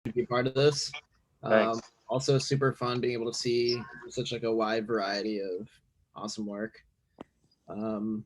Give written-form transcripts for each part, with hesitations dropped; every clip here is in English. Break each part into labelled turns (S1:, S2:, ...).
S1: to be part of this.
S2: Thanks.
S1: Also, super fun being able to see such like a wide variety of awesome work. Um,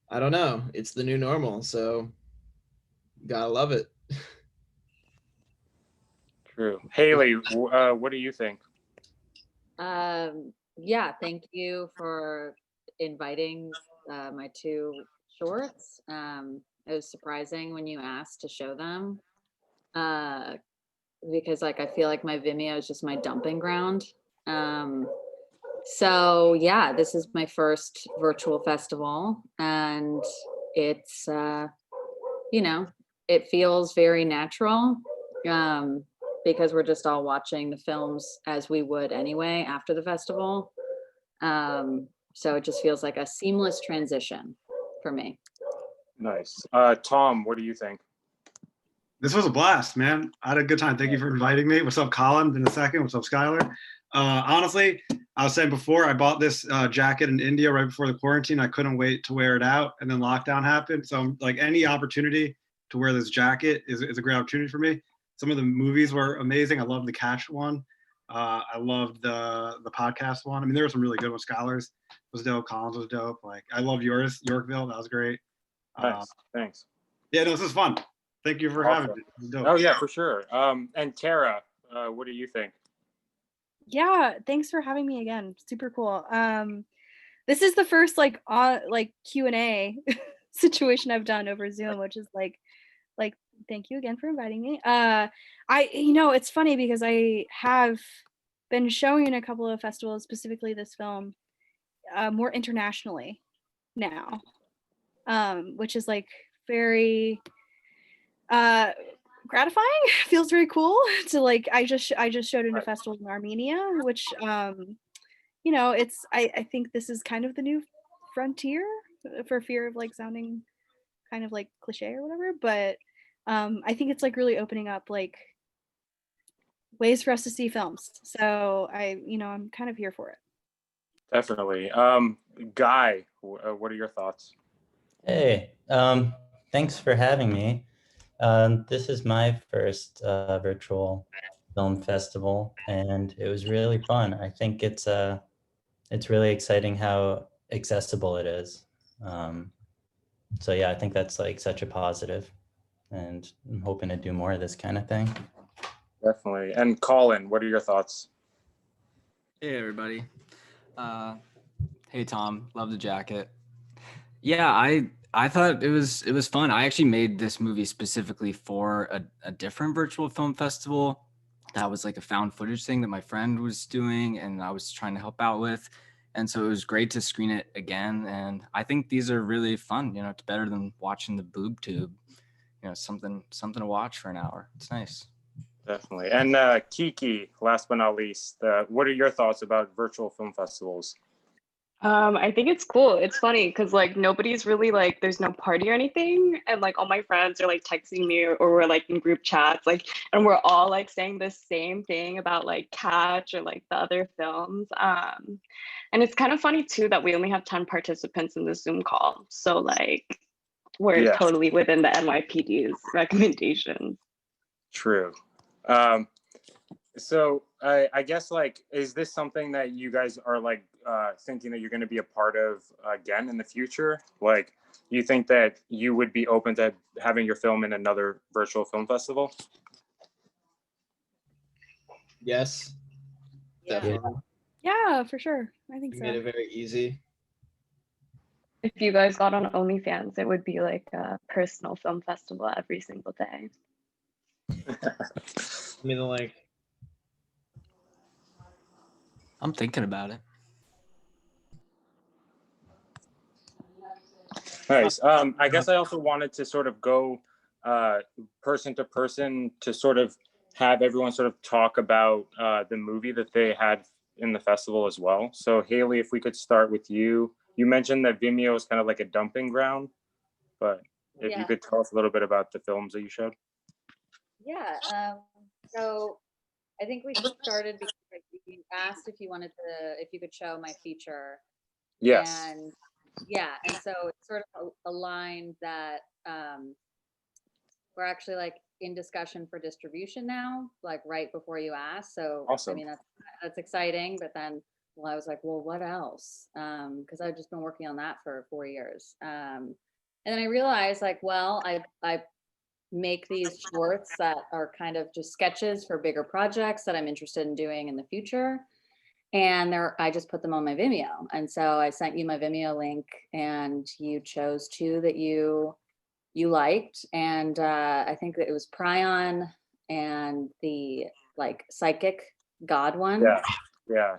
S1: I don't know. It's the new normal, so gotta love it.
S2: True. Haley, what do you think?
S3: Yeah, thank you for inviting my two shorts. It was surprising when you asked to show them uh, because, like, I feel like my Vimeo is just my dumping ground. Um, so yeah, this is my first virtual festival, and it's you know, it feels very natural. Um, because we're just all watching the films as we would anyway after the festival. So it just feels like a seamless transition for me.
S2: Nice. Tom, what do you think?
S4: This was a blast, man. I had a good time. Thank you for inviting me. What's up, Colin? In a second. What's up, Skylar? Honestly, I was saying before, I bought this jacket in India right before the quarantine. I couldn't wait to wear it out, and then lockdown happened. So, like, any opportunity to wear this jacket is a great opportunity for me. Some of the movies were amazing. I love the Catch one. I loved the podcast one. I mean, there were some really good ones. Scholars was dope. Collins was dope. Like, I love yours, Yorkville. That was great.
S2: Nice. Thanks.
S4: Yeah, no, this is fun. Thank you for having
S2: Awesome.
S4: me. It was dope.
S2: Oh yeah, for sure. And Tara, what do you think?
S5: Yeah, thanks for having me again. Super cool. This is the first like Q&A situation I've done over Zoom, which is like thank you again for inviting me. It's funny because I have been showing in a couple of festivals, specifically this film, more internationally now, which is like very gratifying. Feels very cool to like I just showed in a festival in Armenia, which it's I think this is kind of the new frontier, for fear of like sounding kind of like cliche or whatever, but I think it's like really opening up like ways for us to see films. So I'm kind of here for it.
S2: Definitely. Guy, what are your thoughts?
S6: Hey, thanks for having me. This is my first virtual film festival, and it was really fun. I think it's really exciting how accessible it is. So yeah, I think that's like such a positive, and I'm hoping to do more of this kind of thing.
S2: Definitely. And Colin, what are your thoughts?
S7: Hey everybody. Hey Tom, love the jacket. Yeah, I thought it was fun. I actually made this movie specifically for a different virtual film festival. That was like a found footage thing that my friend was doing and I was trying to help out with. And so it was great to screen it again. And I think these are really fun. It's better than watching the boob tube. Something to watch for an hour. It's nice.
S2: Definitely. And Kiki, last but not least, what are your thoughts about virtual film festivals?
S8: I think it's cool. It's funny because like nobody's really like there's no party or anything, and like all my friends are like texting me or we're like in group chats like, and we're all like saying the same thing about like Catch or like the other films. And it's kind of funny too that we only have 10 participants in the Zoom call, so like we're totally within the NYPD's recommendations.
S2: True. So I guess like, is this something that you guys are like thinking that you're going to be a part of again in the future? Like, you think that you would be open to having your film in another virtual film festival?
S1: Yes, definitely.
S5: Yeah, for sure. I think
S1: You
S5: so.
S1: made it very easy.
S8: If you guys got on OnlyFans, it would be like a personal film festival every single day.
S1: I mean, like,
S7: I'm thinking about it.
S2: Nice. I guess I also wanted to sort of go person to person to sort of have everyone sort of talk about the movie that they had in the festival as well. So Haley, if we could start with you. You mentioned that Vimeo is kind of like a dumping ground, but if you could tell us a little bit about the films that you showed.
S3: Yeah. So I think we started because you asked if you could show my feature.
S2: Yes.
S3: And and so it's sort of aligned that we're actually like in discussion for distribution now, like right before you asked. So I
S2: Awesome.
S3: mean, that's exciting. But then, well, I was like, well, what else? Because I've just been working on that for 4 years. And then I realized, like, well, I make these shorts that are kind of just sketches for bigger projects that I'm interested in doing in the future. And I just put them on my Vimeo. And so I sent you my Vimeo link, and you chose two that you liked. And I think that it was Prion and the like psychic god one.
S2: Yeah.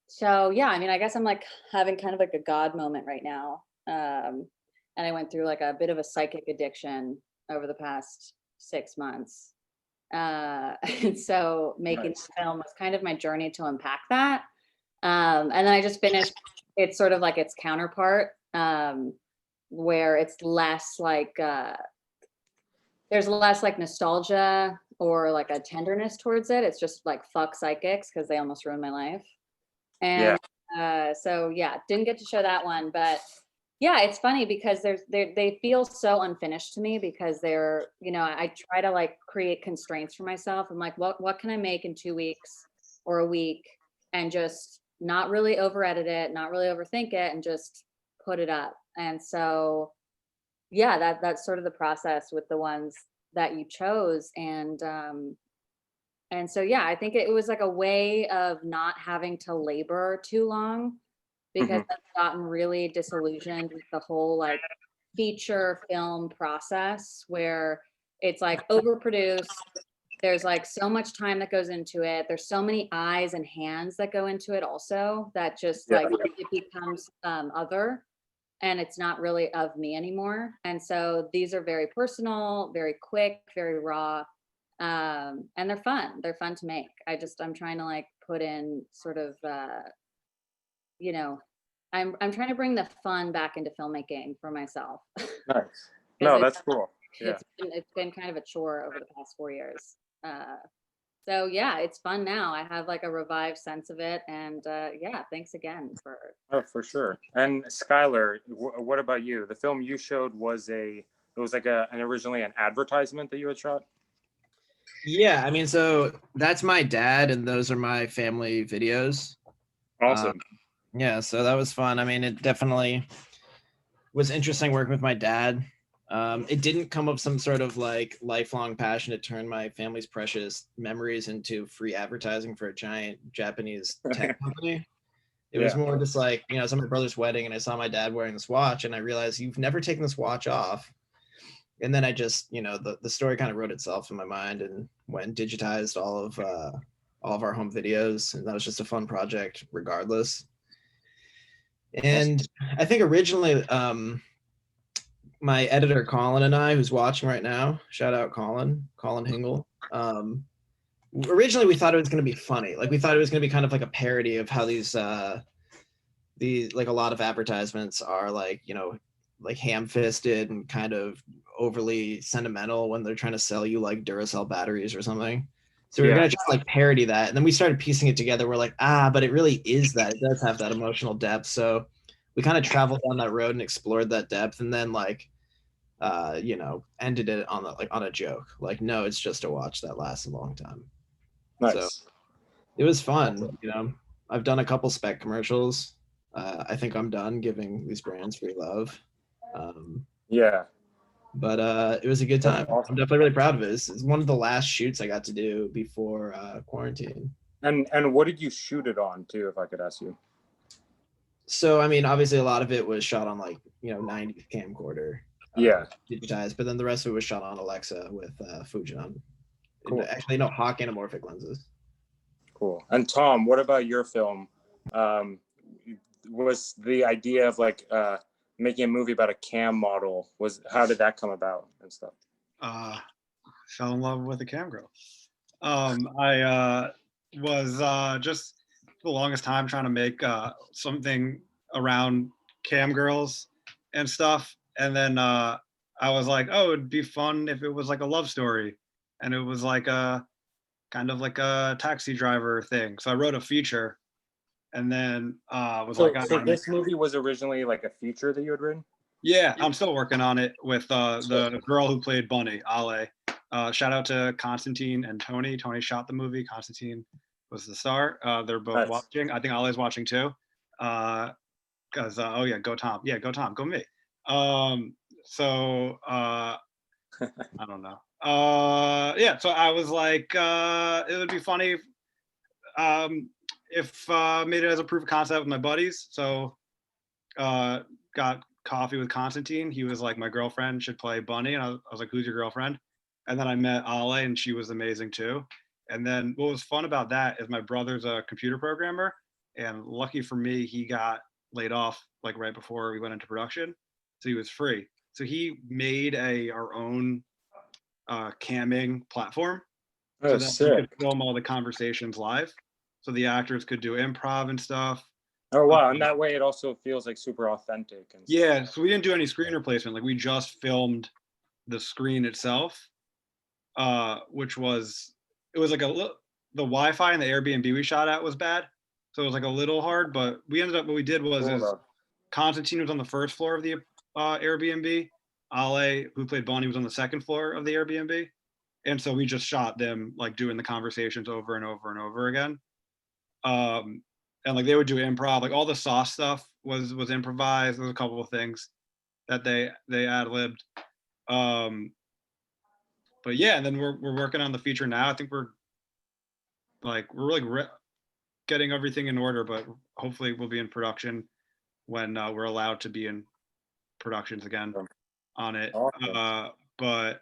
S3: So yeah, I mean, I guess I'm like having kind of like a god moment right now. And I went through like a bit of a psychic addiction over the past 6 months. And so making
S2: Nice.
S3: the film was kind of my journey to unpack that. And then I just finished, it's sort of like its counterpart, where it's less like, there's less like nostalgia or like a tenderness towards it. It's just like fuck psychics because they almost ruined my life. And so yeah, didn't get to show that one, but yeah, it's funny because they feel so unfinished to me because they're, you know, I try to like create constraints for myself. I'm like, what can I make in 2 weeks or a week, and just not really over edit it, not really overthink it, and just put it up. And so yeah, that's sort of the process with the ones that you chose. And so yeah, I think it was like a way of not having to labor too long, because I've gotten really disillusioned with the whole like feature film process where it's like overproduced. There's like so much time that goes into it. There's so many eyes and hands that go into it also, that just like it becomes other, and it's not really of me anymore. And so these are very personal, very quick, very raw. And they're fun. They're fun to make. I'm trying to like put in sort of, you know, I'm trying to bring the fun back into filmmaking for myself.
S2: Nice. No, that's cool. Yeah.
S3: It's been kind of a chore over the past 4 years. So yeah, it's fun now. I have like a revived sense of it, and yeah, thanks again for.
S2: Oh, for sure. And Skylar, what about you? The film you showed was originally an advertisement that you had shot.
S1: Yeah, I mean, so that's my dad, and those are my family videos.
S2: Awesome.
S1: Yeah, so that was fun. I mean, it definitely was interesting working with my dad. It didn't come of some sort of like lifelong passion to turn my family's precious memories into free advertising for a giant Japanese tech company. It was more just like, you know, it's at my brother's wedding, and I saw my dad wearing this watch, and I realized, you've never taken this watch off. And then I just, you know, the story kind of wrote itself in my mind, and went and digitized all of our home videos, and that was just a fun project regardless. And I think originally, my editor Colin and I, who's watching right now, shout out Colin Hingle. Originally we thought it was going to be funny. Like we thought it was going to be kind of like a parody of how these like a lot of advertisements are, like, you know, like ham-fisted and kind of overly sentimental when they're trying to sell you like Duracell batteries or something. So we were gonna just like parody that, and then we started piecing it together. We're like, but it really is that. It does have that emotional depth. So we kind of traveled down that road and explored that depth, and then like, you know, ended it on a joke. Like, no, it's just a watch that lasts a long time.
S2: Nice.
S1: So it was fun. You know, I've done a couple spec commercials. I think I'm done giving these brands free love. But it was a good time.
S2: Awesome.
S1: I'm definitely really proud of it. It's one of the last shoots I got to do before quarantine.
S2: And what did you shoot it on too, if I could ask you?
S1: So, I mean, obviously a lot of it was shot on like, you know, 90 camcorder. Digitized, but then the rest of it was shot on Alexa with Fujinon.
S2: Cool.
S1: Actually, no, Hawk anamorphic lenses.
S2: Cool. And Tom, what about your film? Was the idea of like making a movie about a cam model, how did that come about and stuff?
S4: Fell in love with a cam girl. I was just for the longest time trying to make something around cam girls and stuff, and then I was like, oh, it'd be fun if it was like a love story, and it was like a kind of like a taxi driver thing. So I wrote a feature, and then so
S2: this movie was originally like a feature that you had written?
S4: Yeah, I'm still working on it with the girl who played Bunny, Ale. Shout out to Constantine and Tony. Tony shot the movie. Constantine was the star. They're both
S2: Nice.
S4: watching. I think Ollie's watching too. Because oh yeah, go Tom. Yeah, go Tom. Go me. So I don't know. Yeah. So I was like, it would be funny if made it as a proof of concept with my buddies. So got coffee with Constantine. He was like, my girlfriend should play Bunny, and I was like, who's your girlfriend? And then I met Ale, and she was amazing too. And then what was fun about that is my brother's a computer programmer, and lucky for me, he got laid off like right before we went into production, so he was free. So he made our own camming platform, so
S2: Oh,
S4: that we
S2: sick.
S4: could film all the conversations live, so the actors could do improv and stuff.
S2: Oh, wow. And that way it also feels like super authentic. And
S4: Yeah, so we didn't do any screen replacement. Like we just filmed the screen itself, which was it was like the Wi-Fi and the Airbnb we shot at was bad, so it was like a little hard. But we ended up what we did was
S2: Cool,
S4: is
S2: though.
S4: Constantine was on the first floor of the Airbnb. Ale, who played Bonnie, was on the second floor of the Airbnb, and so we just shot them like doing the conversations over and over and over again. And like they would do improv, like all the sauce stuff was improvised. There's a couple of things that they ad-libbed. But yeah, and then we're working on the feature now. I think we're really getting everything in order, but hopefully we'll be in production when we're allowed to be in productions again on it.
S2: Awesome.
S4: But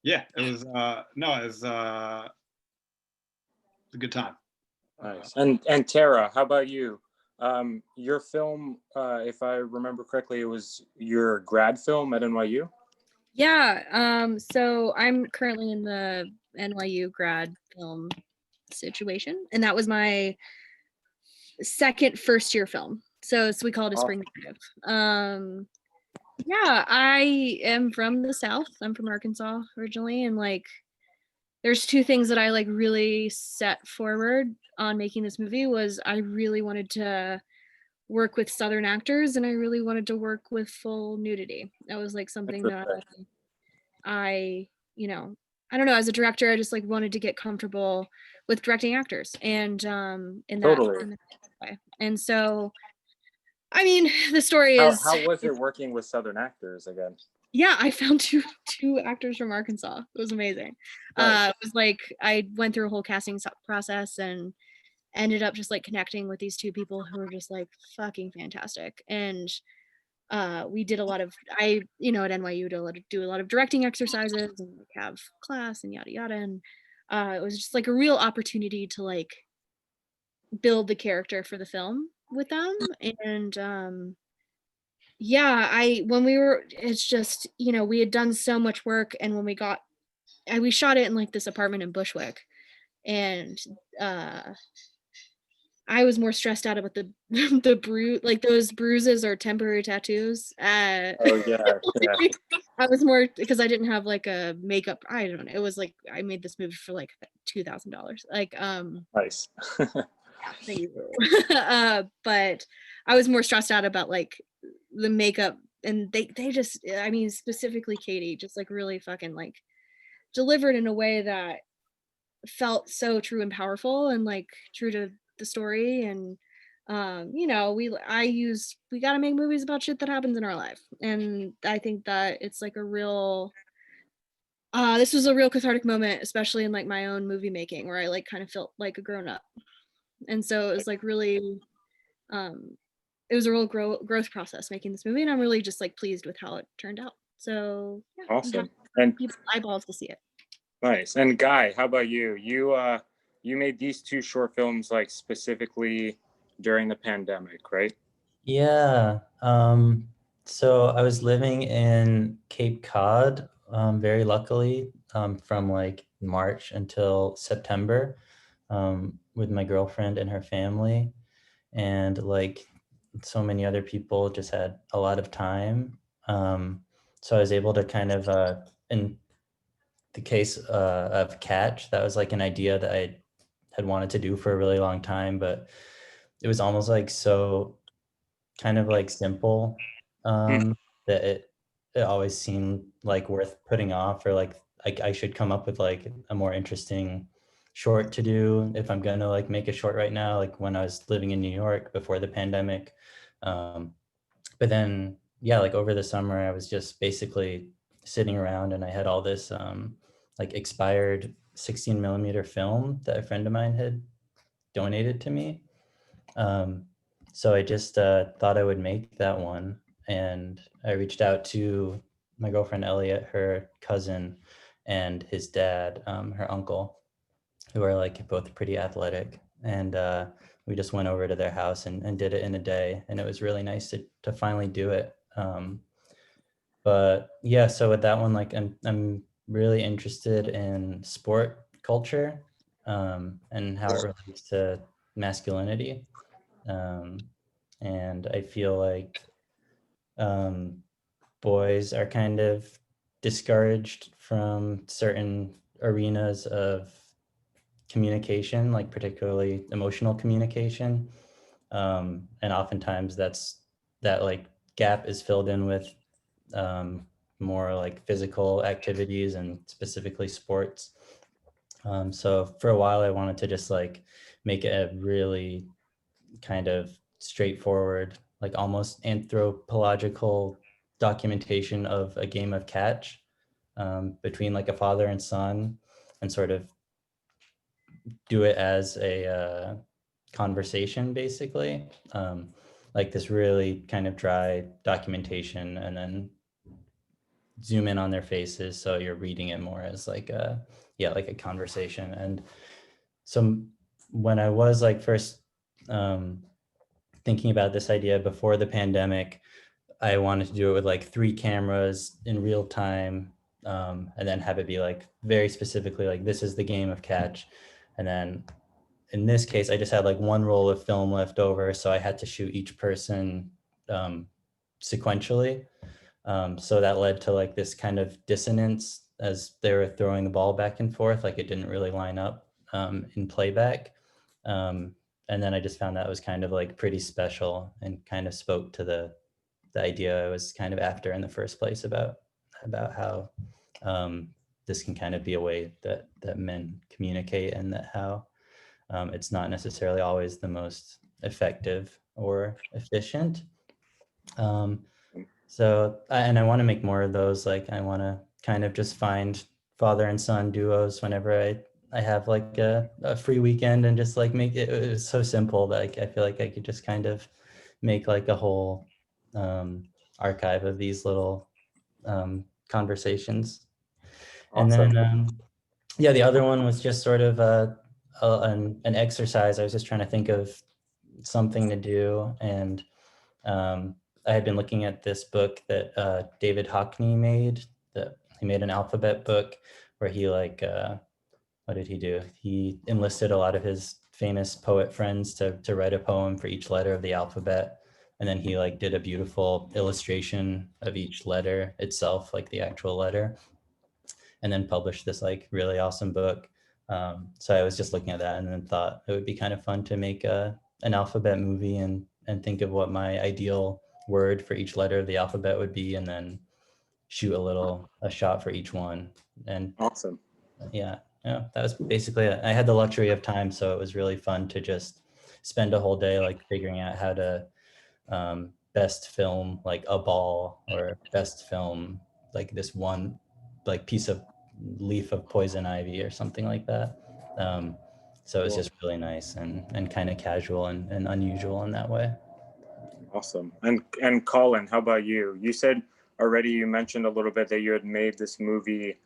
S4: yeah, it was it was a good time.
S2: Nice. And Tara, how about you? Your film, if I remember correctly, it was your grad film at NYU.
S5: Yeah. So I'm currently in the NYU grad film situation, and that was my second first year film. So we call it a spring narrative. Yeah, I am from the South. I'm from Arkansas originally, and like there's two things that I like really set forward on making this movie was I really wanted to work with Southern actors, and I really wanted to work with full nudity. That was like something that I I don't know, as a director, I just like wanted to get comfortable with directing actors and in that way. And so I mean, the story is
S2: How was it working with Southern actors again?
S5: yeah, I found two actors from Arkansas. It was amazing.
S2: Nice.
S5: It was like I went through a whole casting process and ended up just like connecting with these two people who were just like fucking fantastic. And we did a lot of at NYU do a lot of directing exercises and like have class and yada yada. And it was just like a real opportunity to like build the character for the film with them. And yeah, it's just, we had done so much work, and when we shot it in like this apartment in Bushwick, and I was more stressed out about like those bruises or temporary tattoos.
S2: Oh yeah.
S5: I was more because I didn't have like a makeup. I don't know. It was like I made this movie for like $2,000. Like
S2: Nice.
S5: thank you. But I was more stressed out about like the makeup, and they just, I mean, specifically Katie just like really fucking like delivered in a way that felt so true and powerful and like true to the story. And we got to make movies about shit that happens in our life, and I think that it's like a real this was a real cathartic moment, especially in like my own movie making, where I like kind of felt like a grown up. And so it was like really it was a real growth process making this movie, and I'm really just like pleased with how it turned out. So yeah,
S2: Awesome. And
S5: people eyeballs to see it.
S2: nice. And Guy, how about you? You made these two short films like specifically during the pandemic, right?
S6: Yeah. So I was living in Cape Cod, very luckily, from like March until September, with my girlfriend and her family. And like so many other people just had a lot of time. So I was able to kind of, in the case of Catch, that was like an idea that I had wanted to do for a really long time, but it was almost like so kind of like simple that it always seemed like worth putting off, or like I should come up with like a more interesting short to do if I'm gonna like make a short right now, like when I was living in New York before the pandemic. But then, yeah, like over the summer, I was just basically sitting around and I had all this like expired 16 millimeter film that a friend of mine had donated to me. So I just thought I would make that one. And I reached out to my girlfriend, Elliot, her cousin, and his dad, her uncle, who are like both pretty athletic. And we just went over to their house and did it in a day. And it was really nice to finally do it. But yeah, so with that one, like I'm really interested in sport culture and how it relates to masculinity. And I feel like boys are kind of discouraged from certain arenas of communication, like particularly emotional communication. And oftentimes that like gap is filled in with more like physical activities and specifically sports. So for a while I wanted to just like make a really kind of straightforward, like almost anthropological documentation of a game of catch between like a father and son, and sort of do it as a conversation, basically. Like this really kind of dry documentation, and then zoom in on their faces so you're reading it more as like a like a conversation. And so when I was like first thinking about this idea before the pandemic, I wanted to do it with like 3 cameras in real time, and then have it be like very specifically like this is the game of catch. And then in this case, I just had like 1 roll of film left over, so I had to shoot each person sequentially. So that led to like this kind of dissonance as they were throwing the ball back and forth, like it didn't really line up in playback. And then I just found that was kind of like pretty special and kind of spoke to the idea I was kind of after in the first place about how this can kind of be a way that men communicate, and that how it's not necessarily always the most effective or efficient. So, and I want to make more of those. Like I want to kind of just find father and son duos whenever I have like a free weekend, and just like make it. It was so simple that I feel like I could just kind of make like a whole archive of these little conversations. And then, yeah, the other one was just sort of an exercise. I was just trying to think of something to do. And I had been looking at this book that David Hockney made. That he made an alphabet book where he like, what did he do? He enlisted a lot of his famous poet friends to write a poem for each letter of the alphabet. And then he like did a beautiful illustration of each letter itself, like the actual letter, and then published this like really awesome book. So I was just looking at that and then thought it would be kind of fun to make an alphabet movie and think of what my ideal word for each letter of the alphabet would be, and then shoot a shot for each one. And
S2: awesome.
S6: Yeah, that was basically it. I had the luxury of time, so it was really fun to just spend a whole day like figuring out how to best film like a ball, or best film like this one like piece of leaf of poison ivy or something like that. So it was just really nice and kind of casual and unusual in that way.
S2: Awesome. And Colin, how about you? You said already, you mentioned a little bit that you had made this movie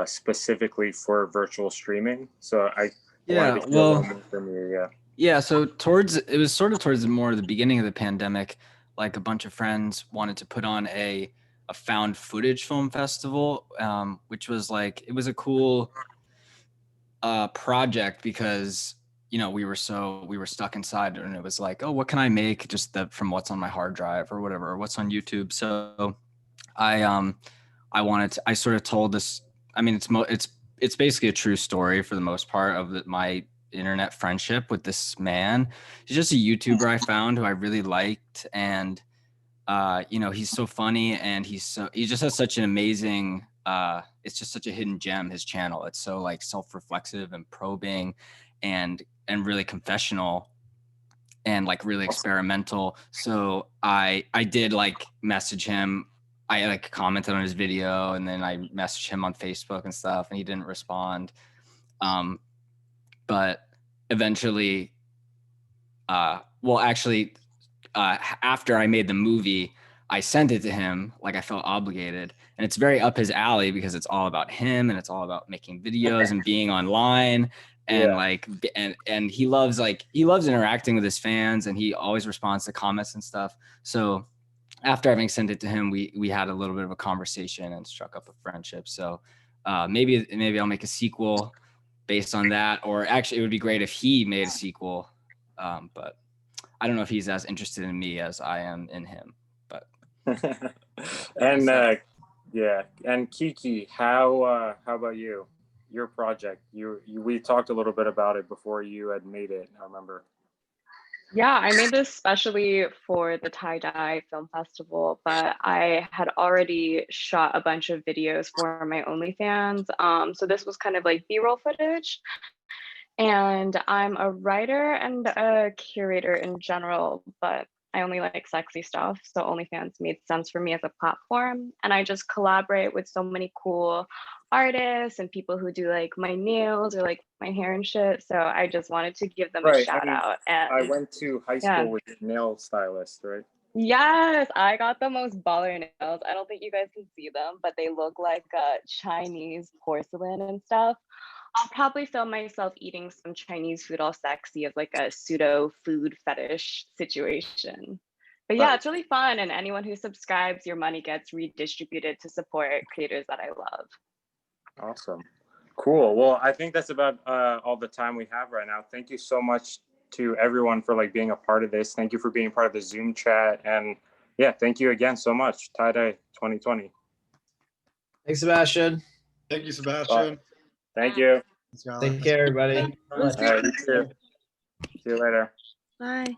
S2: specifically for virtual streaming. So I wanted to hear a little more from you.
S7: Yeah, so it was sort of towards more the beginning of the pandemic, like a bunch of friends wanted to put on a found footage film festival, which was like, it was a cool project because, you know, we were stuck inside, and it was like, oh, what can I make just from what's on my hard drive or whatever, or what's on YouTube. So I sort of told this, I mean, it's basically a true story for the most part of my internet friendship with this man. He's just a YouTuber I found who I really liked, and You know, he's so funny, and he just has such an amazing. It's just such a hidden gem. His channel. It's so like self-reflexive and probing, and really confessional, and like really experimental. So I did like message him. I like commented on his video, and then I messaged him on Facebook and stuff, and he didn't respond. But eventually, well, actually, after I made the movie, I sent it to him. Like I felt obligated, and it's very up his alley because it's all about him, and it's all about making videos and being online. And
S2: Yeah.
S7: like, and he loves interacting with his fans, and he always responds to comments and stuff. So after having sent it to him, we had a little bit of a conversation and struck up a friendship. So maybe I'll make a sequel based on that, or actually it would be great if he made a sequel. But I don't know if he's as interested in me as I am in him. But
S2: And yeah, and Kiki, how about you? Your project. We talked a little bit about it before you had made it, I remember.
S8: Yeah, I made this specially for the Tie-Dye Film Festival, but I had already shot a bunch of videos for my OnlyFans. So this was kind of like B-roll footage. And I'm a writer and a curator in general, but I only like sexy stuff. So OnlyFans made sense for me as a platform. And I just collaborate with so many cool artists and people who do like my nails or like my hair and shit. So I just wanted to give them a
S2: Right,
S8: shout
S2: and
S8: out.
S2: I
S8: And
S2: went to high
S8: yeah.
S2: school with a nail stylist, right?
S8: Yes, I got the most baller nails. I don't think you guys can see them, but they look like Chinese porcelain and stuff. I'll probably film myself eating some Chinese food all sexy as like a pseudo food fetish situation. But yeah,
S2: Right.
S8: it's really fun. And anyone who subscribes, your money gets redistributed to support creators that I love.
S2: Awesome. Cool. Well, I think that's about all the time we have right now. Thank you so much to everyone for like being a part of this. Thank you for being part of the Zoom chat. And yeah, thank you again so much. Tie-Dye 2020.
S1: Thanks, Sebastian.
S4: Thank you, Sebastian.
S2: Thank you.
S4: Skylar.
S1: Take care, everybody.
S2: All right, you too. See you later.
S5: Bye.